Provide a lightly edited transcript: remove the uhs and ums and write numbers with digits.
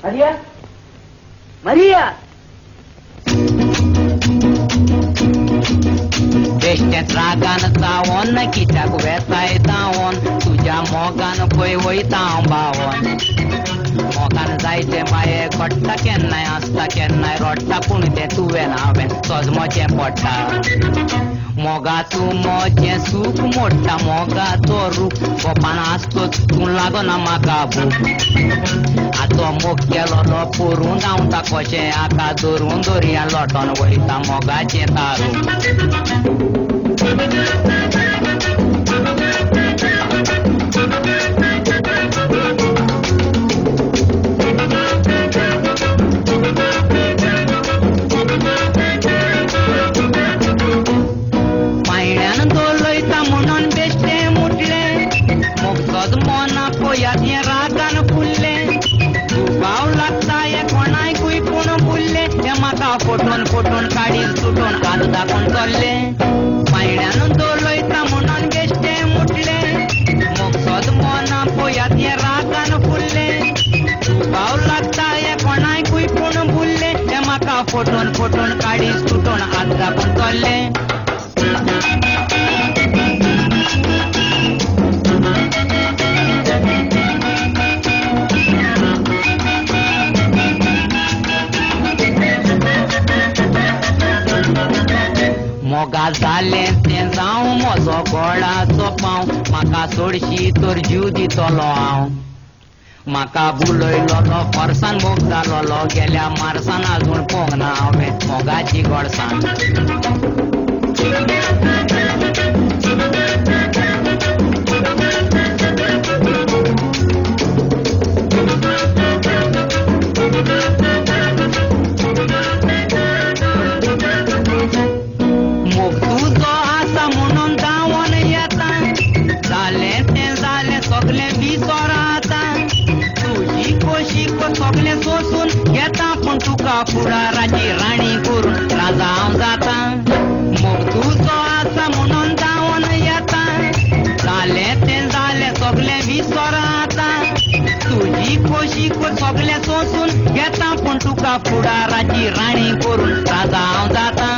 Maria? Maria! बेश्टेत रागान चावोन कित्याक वेताय तावोन तुज्या मोगान पळय वयता हांव भावोन मोगान जायते माये घडटा केन्नाय आसता केन्नाय रडटा पूण तें तुवें हांवें सजमोचें पडटा मोगाचो मोजें सूख मोडटा मोगाचो रूख गोपान आसतोच तूं लागना म्हाका भूक आजो मोग केलोलो पोरून धांवता कशें आका धरून दर्या लोटोन वयता मोगाचें तारूक पायण्यान दोलयता म्हणून बेश्टें मुटलें मोगचोच मोना पळयात हें रागान फुल्लें दुबाव लागता हें कोणायकूय पूण बुल्लें हें म्हाका फोटोन फोटोन काडीत सुटोन हात दाखोवन चल्लें पायण्यान दोलयता म्हणून बेश्टें मुटलें मोगचोच मोना पळयात हें रागान फुल्लें दुबाव लागता हें कोणायकूय पूण बुल्लें हें म्हाका फोटोन फोटोन काडीत सुटोन हात दाखोवन चल्लें मोगा जालें तें जावं म्हजो गोडाचो पांव म्हाका सोडशी तर जीव दितलो हांव म्हाका बुलयलोलो खोर्सान मोग जालोलो गेल्या मार्सान आजून पळोवंक ना हांवें मोगाची गोडसाण मोग तुजो आसा म्हणून धांवोन येता जालें तें जालें सगलें विसर आतां तुजी खोशीक सगलें सोंसून घेता पूण तुका फुडाराची राणी करून राजा हांव जाता मोग तुजो आसा म्हणून धांवोन येता जालें तें जालें सगलें विसर आतां तुजी खोशीक सगलें सोंसून घेता पूण तुका फुडाराची राणी करून राजा हांव जाता